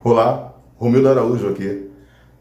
Olá, Romildo Araújo aqui.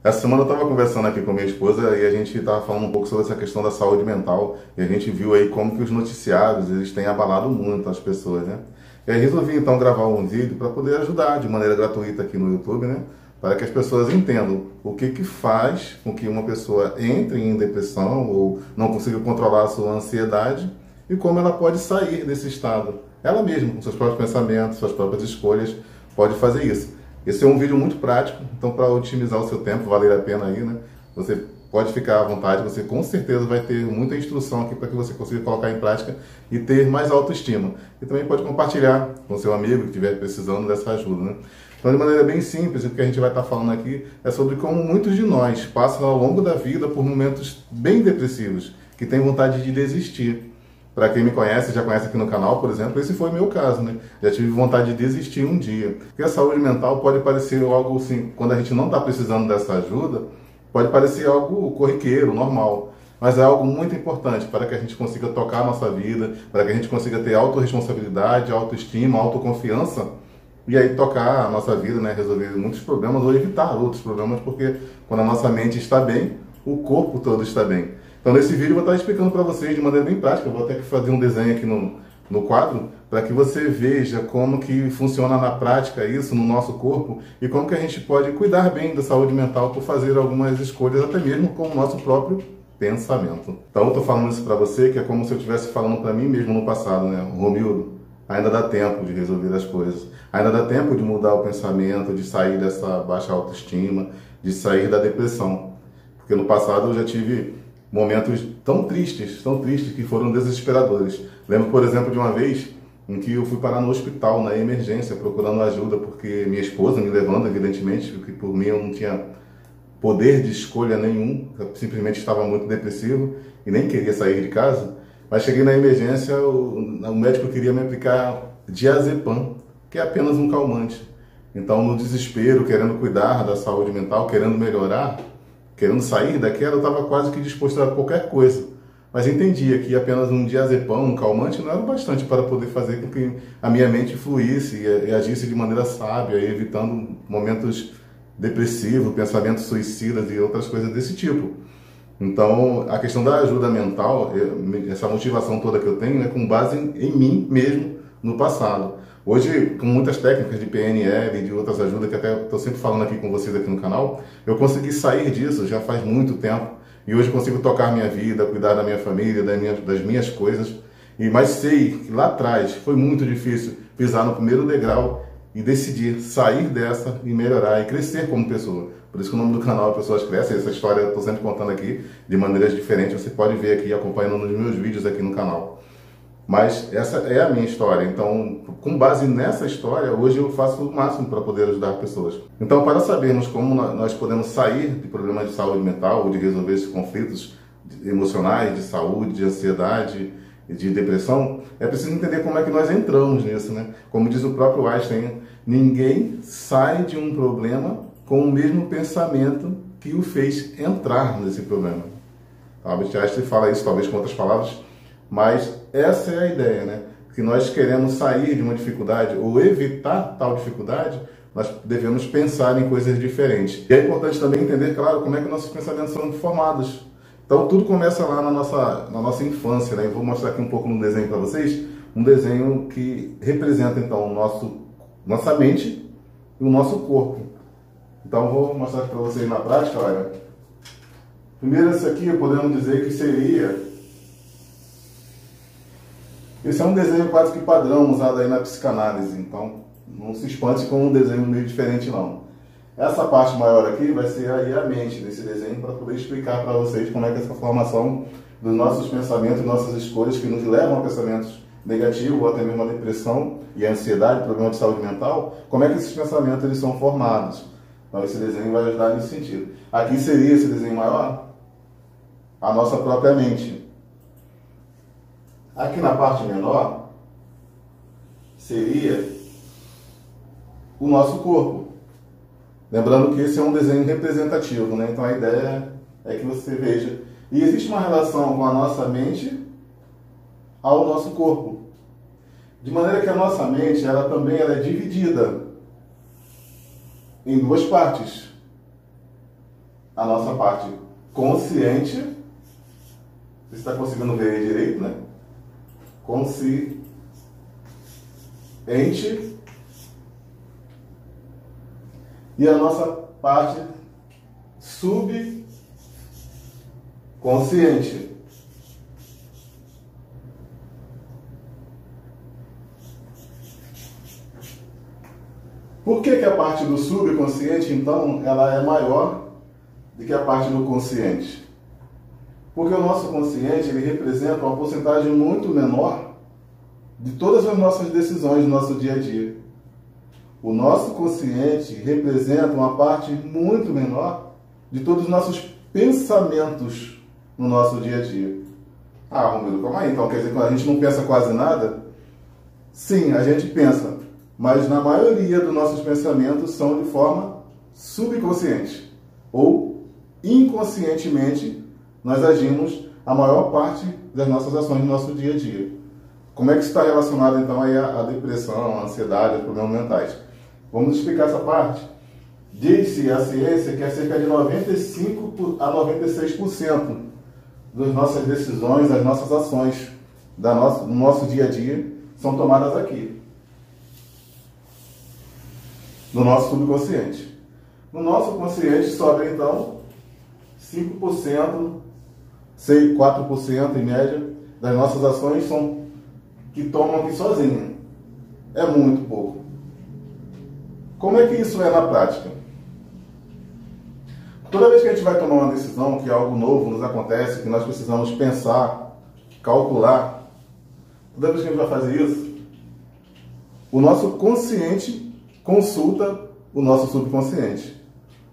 Essa semana eu estava conversando aqui com minha esposa e a gente estava falando um pouco sobre essa questão da saúde mental e a gente viu aí como que os noticiários eles têm abalado muito as pessoas, né? E aí resolvi então gravar um vídeo para poder ajudar de maneira gratuita aqui no YouTube, né? Para que as pessoas entendam o que que faz com que uma pessoa entre em depressão ou não consiga controlar a sua ansiedade e como ela pode sair desse estado. Ela mesma, com seus próprios pensamentos, suas próprias escolhas, pode fazer isso. Esse é um vídeo muito prático, então para otimizar o seu tempo, valer a pena aí, né? Você pode ficar à vontade, você com certeza vai ter muita instrução aqui para que você consiga colocar em prática e ter mais autoestima. E também pode compartilhar com seu amigo que estiver precisando dessa ajuda, né? Então, de maneira bem simples, o que a gente vai estar falando aqui é sobre como muitos de nós passam ao longo da vida por momentos bem depressivos, que têm vontade de desistir. Para quem me conhece, já conhece aqui no canal, por exemplo, esse foi o meu caso, né? Já tive vontade de desistir um dia. Porque a saúde mental pode parecer algo assim, quando a gente não está precisando dessa ajuda, pode parecer algo corriqueiro, normal. Mas é algo muito importante para que a gente consiga tocar a nossa vida, para que a gente consiga ter autorresponsabilidade, autoestima, autoconfiança, e aí tocar a nossa vida, né? Resolver muitos problemas ou evitar outros problemas, porque quando a nossa mente está bem, o corpo todo está bem. Então, nesse vídeo eu vou estar explicando para vocês de maneira bem prática. Eu vou até fazer um desenho aqui no quadro para que você veja como que funciona na prática isso no nosso corpo e como que a gente pode cuidar bem da saúde mental por fazer algumas escolhas, até mesmo com o nosso próprio pensamento. Então, eu estou falando isso para você que é como se eu estivesse falando para mim mesmo no passado, né? Romildo, ainda dá tempo de resolver as coisas. Ainda dá tempo de mudar o pensamento, de sair dessa baixa autoestima, de sair da depressão. Porque no passado eu já tive momentos tão tristes que foram desesperadores. Lembro, por exemplo, de uma vez em que eu fui parar no hospital, na emergência, procurando ajuda, porque minha esposa me levando, evidentemente, porque por mim eu não tinha poder de escolha nenhum, eu simplesmente estava muito depressivo e nem queria sair de casa. Mas cheguei na emergência, o médico queria me aplicar diazepam, que é apenas um calmante. Então, no desespero, querendo cuidar da saúde mental, querendo melhorar, querendo sair daquela, eu estava quase que disposto a qualquer coisa. Mas entendia que apenas um diazepam, um calmante, não era o bastante para poder fazer com que a minha mente fluísse e agisse de maneira sábia, evitando momentos depressivos, pensamentos suicidas e outras coisas desse tipo. Então, a questão da ajuda mental, essa motivação toda que eu tenho é com base em mim mesmo no passado. Hoje, com muitas técnicas de PNL e de outras ajudas, que até estou sempre falando aqui com vocês aqui no canal, eu consegui sair disso já faz muito tempo. E hoje consigo tocar minha vida, cuidar da minha família, das minhas coisas. Mas sei que lá atrás foi muito difícil pisar no primeiro degrau e decidir sair dessa e melhorar e crescer como pessoa. Por isso que o nome do canal é Pessoas Crescem. Essa história eu estou sempre contando aqui de maneiras diferentes. Você pode ver aqui acompanhando nos meus vídeos aqui no canal. Mas essa é a minha história, então, com base nessa história, hoje eu faço o máximo para poder ajudar pessoas. Então, para sabermos como nós podemos sair de problemas de saúde mental ou de resolver esses conflitos emocionais, de saúde, de ansiedade, de depressão, é preciso entender como é que nós entramos nisso, né? Como diz o próprio Einstein, ninguém sai de um problema com o mesmo pensamento que o fez entrar nesse problema. Albert Einstein fala isso, talvez com outras palavras, mas essa é a ideia, né? Que nós queremos sair de uma dificuldade ou evitar tal dificuldade, nós devemos pensar em coisas diferentes. E é importante também entender, claro, como é que nossos pensamentos são formados. Então tudo começa lá na nossa infância, né? Eu vou mostrar aqui um pouco no desenho para vocês, um desenho que representa então nossa mente e o nosso corpo. Então vou mostrar aqui para vocês na prática, olha. Primeiro esse aqui podemos dizer que seria... Esse é um desenho quase que padrão usado aí na psicanálise, então não se espante com um desenho meio diferente não. Essa parte maior aqui vai ser aí a mente desse desenho para poder explicar para vocês como é que essa formação dos nossos pensamentos, nossas escolhas que nos levam a pensamentos negativos ou até mesmo a depressão e a ansiedade, problema de saúde mental, como é que esses pensamentos eles são formados. Então esse desenho vai ajudar nesse sentido. Aqui seria esse desenho maior, a nossa própria mente. Aqui na parte menor, seria o nosso corpo. Lembrando que esse é um desenho representativo, né? Então a ideia é que você veja. E existe uma relação com a nossa mente ao nosso corpo. De maneira que a nossa mente, ela também é dividida em duas partes. A nossa parte consciente, você está conseguindo ver aí direito, né? Consciente e a nossa parte subconsciente. Por que a parte do subconsciente, então, ela é maior do que a parte do consciente? Porque o nosso consciente, ele representa uma porcentagem muito menor de todas as nossas decisões no nosso dia a dia. O nosso consciente representa uma parte muito menor de todos os nossos pensamentos no nosso dia a dia. Ah, Romero, calma aí, então quer dizer que a gente não pensa quase nada? Sim, a gente pensa, mas na maioria dos nossos pensamentos são de forma subconsciente ou inconscientemente nós agimos a maior parte das nossas ações no nosso dia a dia. Como é que isso está relacionado então aí à depressão, à ansiedade, aos problemas mentais? Vamos explicar essa parte. Diz-se a ciência que é cerca de 95 a 96% das nossas decisões, das nossas ações, no nosso dia a dia, são tomadas aqui, no nosso subconsciente. No nosso consciente sobra então 5%, 4% em média das nossas ações são que tomam aqui sozinha. É muito pouco. Como é que isso é na prática? Toda vez que a gente vai tomar uma decisão, que algo novo nos acontece, que nós precisamos pensar, calcular, toda vez que a gente vai fazer isso, o nosso consciente consulta o nosso subconsciente.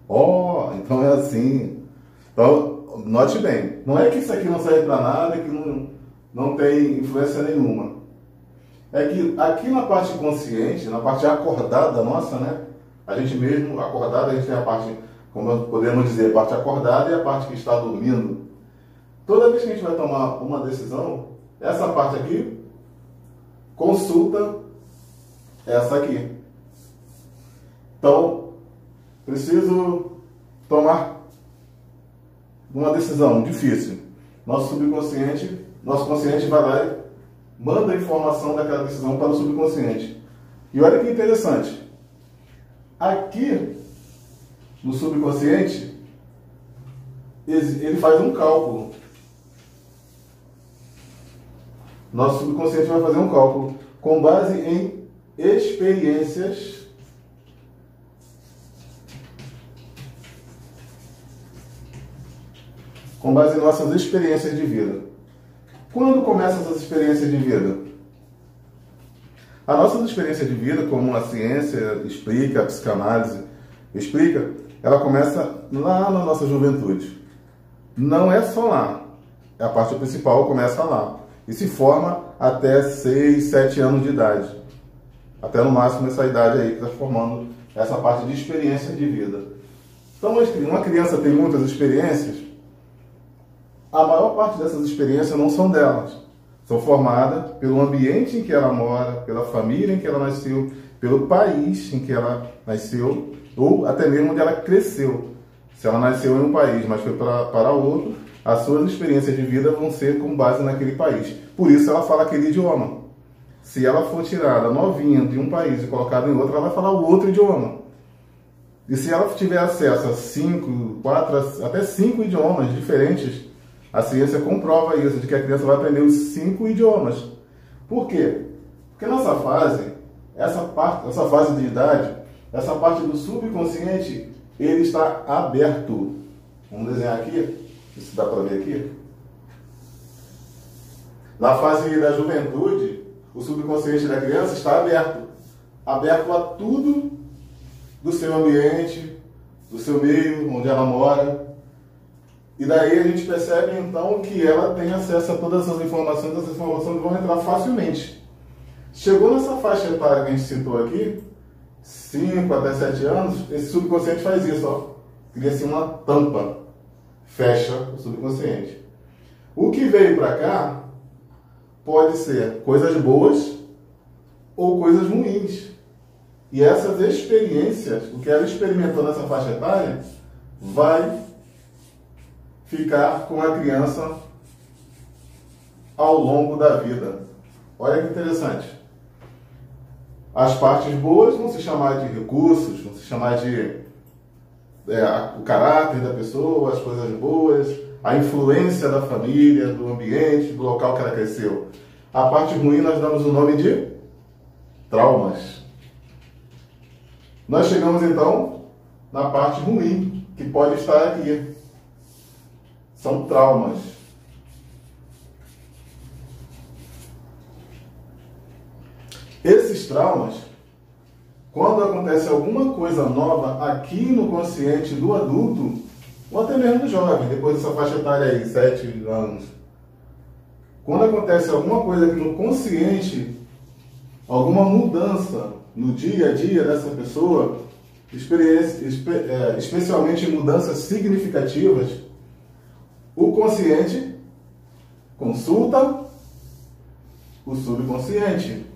Oh, então é assim. Então, note bem, não é que isso aqui não serve para nada, que não tem influência nenhuma. É que aqui na parte consciente, na parte acordada nossa, né? A gente mesmo, acordada, a gente tem a parte, como podemos dizer, a parte acordada e a parte que está dormindo. Toda vez que a gente vai tomar uma decisão, essa parte aqui consulta essa aqui. Então, preciso tomar uma decisão difícil. Nosso consciente vai lá e manda a informação daquela decisão para o subconsciente. E olha que interessante. Aqui, no subconsciente, ele faz um cálculo. Nosso subconsciente vai fazer um cálculo com base em experiências com base em nossas experiências de vida. Quando começam essas experiências de vida? As nossas experiências de vida, como a ciência explica, a psicanálise explica, ela começa lá na nossa juventude. Não é só lá. A parte principal começa lá. E se forma até 6, 7 anos de idade. Até no máximo essa idade aí que está formando essa parte de experiência de vida. Então, uma criança tem muitas experiências. A maior parte dessas experiências não são delas. São formadas pelo ambiente em que ela mora, pela família em que ela nasceu, pelo país em que ela nasceu, ou até mesmo onde ela cresceu. Se ela nasceu em um país, mas foi para outro, as suas experiências de vida vão ser com base naquele país. Por isso ela fala aquele idioma. Se ela for tirada novinha de um país e colocada em outro, ela vai falar o outro idioma. E se ela tiver acesso a 5, 4, até 5 idiomas diferentes, a ciência comprova isso, de que a criança vai aprender os 5 idiomas. Por quê? Porque nessa fase, essa fase de idade, essa parte do subconsciente, ele está aberto. Vamos desenhar aqui, se dá para ver aqui. Na fase da juventude, o subconsciente da criança está aberto. Aberto a tudo do seu ambiente, do seu meio, onde ela mora. E daí a gente percebe então que ela tem acesso a todas essas informações vão entrar facilmente. Chegou nessa faixa etária que a gente citou aqui, 5 até 7 anos, esse subconsciente faz isso, ó. Cria assim uma tampa, fecha o subconsciente. O que veio para cá pode ser coisas boas ou coisas ruins. E essas experiências, o que ela experimentou nessa faixa etária, vai ficar com a criança ao longo da vida. Olha que interessante. As partes boas vão se chamar de recursos, vão se chamar de o caráter da pessoa, as coisas boas, a influência da família, do ambiente, do local que ela cresceu. A parte ruim nós damos o nome de traumas. Nós chegamos então na parte ruim, que pode estar aqui. São traumas. Esses traumas, quando acontece alguma coisa nova aqui no consciente do adulto, ou até mesmo do jovem, depois dessa faixa etária aí, 7 anos, quando acontece alguma coisa aqui no consciente, alguma mudança no dia a dia dessa pessoa, especialmente mudanças significativas, o consciente consulta o subconsciente.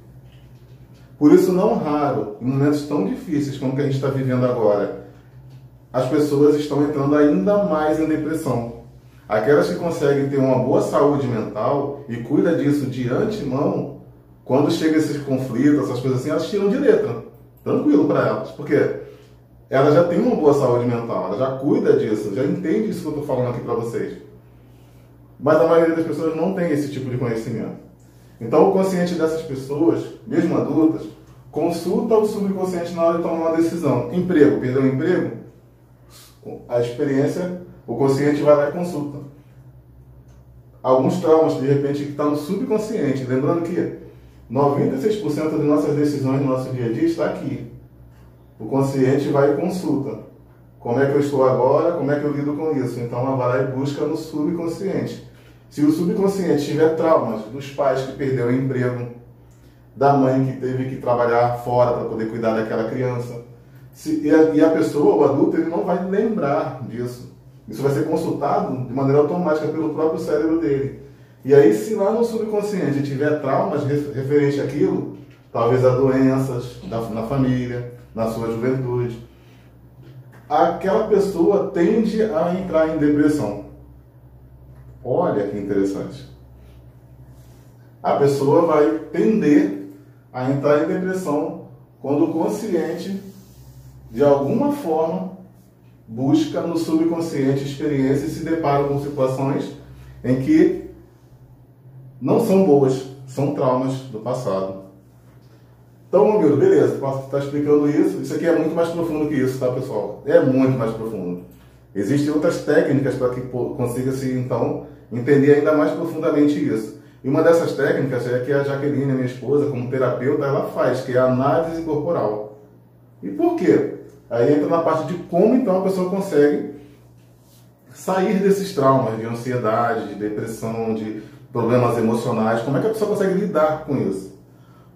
Por isso, não raro, em momentos tão difíceis como o que a gente está vivendo agora, as pessoas estão entrando ainda mais em depressão. Aquelas que conseguem ter uma boa saúde mental e cuidam disso de antemão, quando chega esses conflitos, essas coisas assim, elas tiram de letra. Tranquilo para elas. Porque ela já tem uma boa saúde mental, ela já cuida disso, já entende isso que eu estou falando aqui para vocês. Mas a maioria das pessoas não tem esse tipo de conhecimento. Então o consciente dessas pessoas, mesmo adultas, consulta o subconsciente na hora de tomar uma decisão. Emprego, perdeu o emprego? A experiência, o consciente vai lá e consulta. Alguns traumas, de repente, que estão no subconsciente. Lembrando que 96% de nossas decisões no nosso dia a dia está aqui. O consciente vai e consulta. Como é que eu estou agora? Como é que eu lido com isso? Então ela vai lá e busca no subconsciente. Se o subconsciente tiver traumas dos pais que perderam o emprego, da mãe que teve que trabalhar fora para poder cuidar daquela criança, e a pessoa, o adulto, ele não vai lembrar disso. Isso vai ser consultado de maneira automática pelo próprio cérebro dele. E aí, se lá no subconsciente tiver traumas referente àquilo, talvez a doenças na família, na sua juventude, aquela pessoa tende a entrar em depressão. Olha que interessante. A pessoa vai tender a entrar em depressão quando o consciente, de alguma forma, busca no subconsciente experiências e se depara com situações em que não são boas, são traumas do passado. Então, meu amigo, beleza, posso estar explicando isso. Isso aqui é muito mais profundo que isso, tá, pessoal? É muito mais profundo. Existem outras técnicas para que consiga-se, então, entender ainda mais profundamente isso. E uma dessas técnicas é que a Jaqueline, minha esposa, como terapeuta, ela faz, que é a análise corporal. E por quê? Aí entra na parte de como, então, a pessoa consegue sair desses traumas de ansiedade, de depressão, de problemas emocionais. Como é que a pessoa consegue lidar com isso?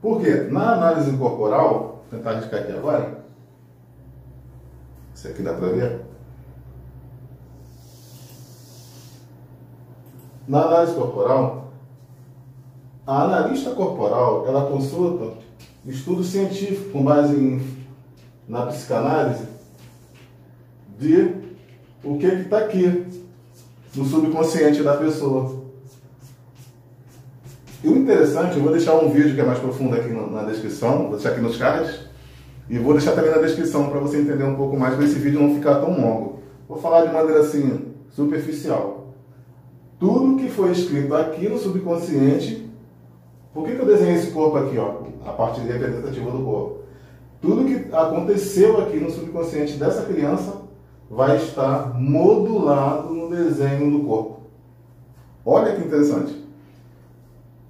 Por quê? Na análise corporal, vou tentar arriscar aqui agora. Isso aqui dá para ver? Na análise corporal, a analista corporal, ela consulta estudo científico com base na psicanálise de o que está aqui no subconsciente da pessoa. E o interessante, eu vou deixar um vídeo que é mais profundo aqui na descrição, vou deixar aqui nos cards, e vou deixar também na descrição para você entender um pouco mais, para esse vídeo não ficar tão longo. Vou falar de maneira assim, superficial. Tudo que foi escrito aqui no subconsciente, por que eu desenhei esse corpo aqui, ó, a parte representativa do corpo? Tudo que aconteceu aqui no subconsciente dessa criança vai estar modulado no desenho do corpo. Olha que interessante.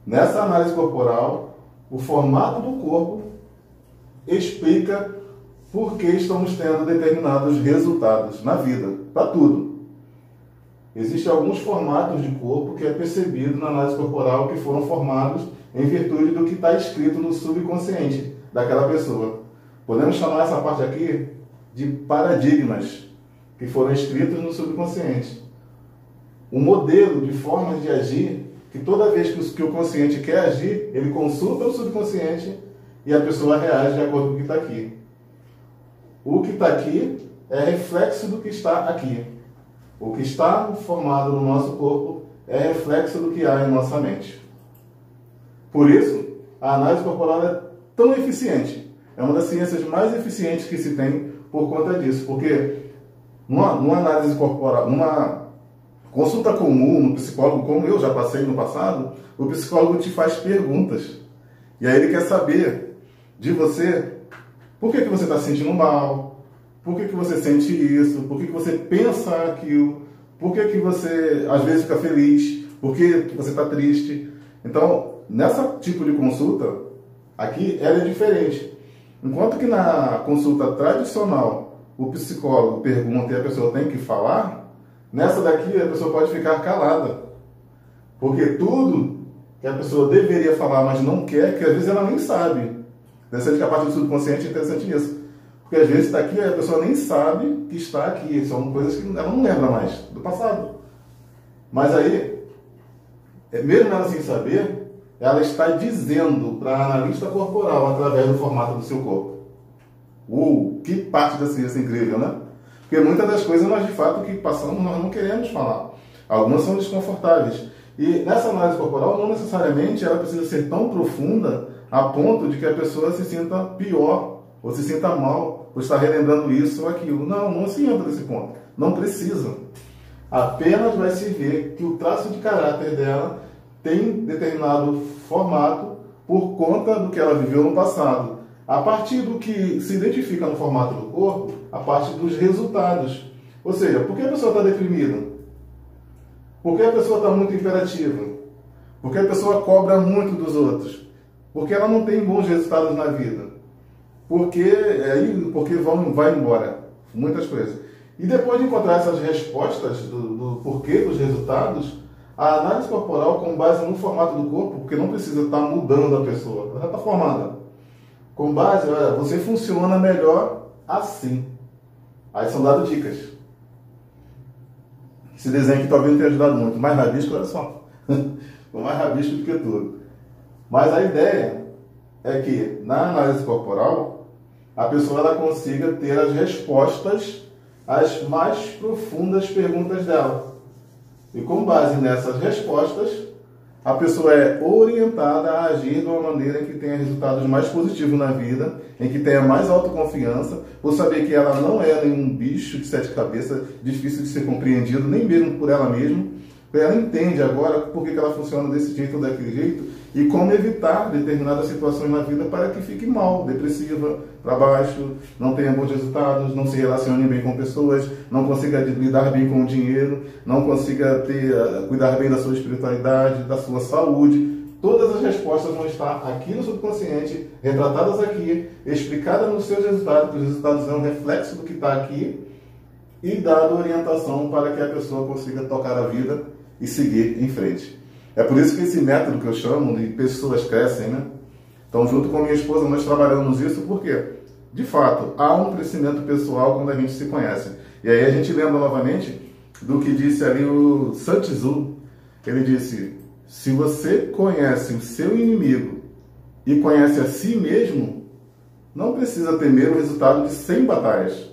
Nessa análise corporal, o formato do corpo explica por que estamos tendo determinados resultados na vida, para tudo. Existem alguns formatos de corpo que é percebido na análise corporal que foram formados em virtude do que está escrito no subconsciente daquela pessoa. Podemos chamar essa parte aqui de paradigmas que foram escritos no subconsciente. Um modelo de formas de agir que toda vez que o consciente quer agir, ele consulta o subconsciente e a pessoa reage de acordo com o que está aqui. o que está aqui é reflexo do que está aqui. O que está formado no nosso corpo é reflexo do que há em nossa mente. Por isso, a análise corporal é tão eficiente. É uma das ciências mais eficientes que se tem por conta disso. Porque numa análise corporal, numa consulta comum, no psicólogo, como eu já passei no passado, o psicólogo te faz perguntas. E aí ele quer saber de você por que você está se sentindo mal, por que você sente isso, por que você pensa aquilo, por que você às vezes fica feliz, por que você está triste. Então, nessa tipo de consulta, aqui ela é diferente. Enquanto que na consulta tradicional, o psicólogo pergunta e a pessoa tem que falar, nessa daqui a pessoa pode ficar calada. Porque tudo que a pessoa deveria falar, mas não quer, que às vezes ela nem sabe. Interessante que a parte do subconsciente é interessante nisso. Porque às vezes está aqui a pessoa nem sabe que está aqui. São coisas que ela não lembra mais do passado. Mas aí, mesmo ela sem saber, ela está dizendo para a analista corporal através do formato do seu corpo. Que parte da ciência incrível, né? Porque muitas das coisas nós de fato que passamos nós não queremos falar. Algumas são desconfortáveis. E nessa análise corporal não necessariamente ela precisa ser tão profunda a ponto de que a pessoa se sinta pior ou se sinta mal por estar relembrando isso ou aquilo. Não se entra nesse ponto. Não precisa. Apenas vai se ver que o traço de caráter dela tem determinado formato por conta do que ela viveu no passado. A partir do que se identifica no formato do corpo, a partir dos resultados. Ou seja, por que a pessoa está deprimida? Por que a pessoa está muito imperativa? Por que a pessoa cobra muito dos outros? Porque ela não tem bons resultados na vida. Porque vai embora. Muitas coisas. E depois de encontrar essas respostas do porquê dos resultados, a análise corporal, com base no formato do corpo, porque não precisa estar mudando a pessoa, ela já está formada. Com base, olha, você funciona melhor assim. Aí são dadas dicas. Esse desenho aqui talvez não tenha ajudado muito. Mais rabisco, olha só. Ficou mais rabisco do que tudo. Mas a ideia é que, na análise corporal, a pessoa ela consiga ter as respostas às mais profundas perguntas dela. E com base nessas respostas, a pessoa é orientada a agir de uma maneira em que tenha resultados mais positivos na vida, em que tenha mais autoconfiança, por saber que ela não é nenhum bicho de 7 cabeças, difícil de ser compreendido, nem mesmo por ela mesma. Ela entende agora por que ela funciona desse jeito ou daquele jeito e como evitar determinadas situações na vida para que fique mal, depressiva, para baixo, não tenha bons resultados, não se relacione bem com pessoas, não consiga lidar bem com o dinheiro, não consiga cuidar bem da sua espiritualidade, da sua saúde. Todas as respostas vão estar aqui no subconsciente, retratadas aqui, explicadas nos seus resultados, porque os resultados são um reflexo do que está aqui, e dado orientação para que a pessoa consiga tocar a vida e seguir em frente. É por isso que esse método que eu chamo de pessoas crescem, né? Então, junto com minha esposa, nós trabalhamos isso porque, de fato, há um crescimento pessoal quando a gente se conhece. E aí a gente lembra novamente do que disse ali o Sun Tzu. Ele disse, se você conhece o seu inimigo e conhece a si mesmo, não precisa temer o resultado de 100 batalhas.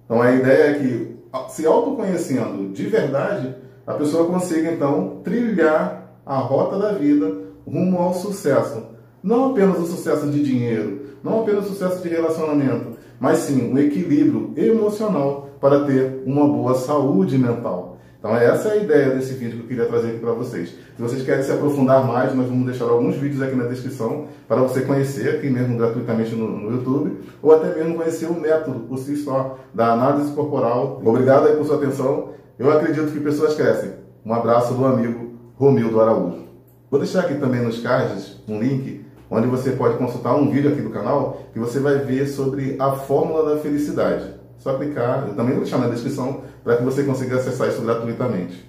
Então, a ideia é que, se autoconhecendo de verdade, a pessoa consiga, então, trilhar a rota da vida rumo ao sucesso. Não apenas o sucesso de dinheiro, não apenas o sucesso de relacionamento, mas sim o equilíbrio emocional para ter uma boa saúde mental. Então, essa é a ideia desse vídeo que eu queria trazer aqui para vocês. Se vocês querem se aprofundar mais, nós vamos deixar alguns vídeos aqui na descrição para você conhecer, aqui mesmo gratuitamente no YouTube, ou até mesmo conhecer o método por si só da análise corporal. Obrigado aí por sua atenção. Eu acredito que pessoas crescem. Um abraço do amigo Romildo Araújo. Vou deixar aqui também nos cards um link onde você pode consultar um vídeo aqui do canal que você vai ver sobre a fórmula da felicidade. Só clicar, eu também vou deixar na descrição para que você consiga acessar isso gratuitamente.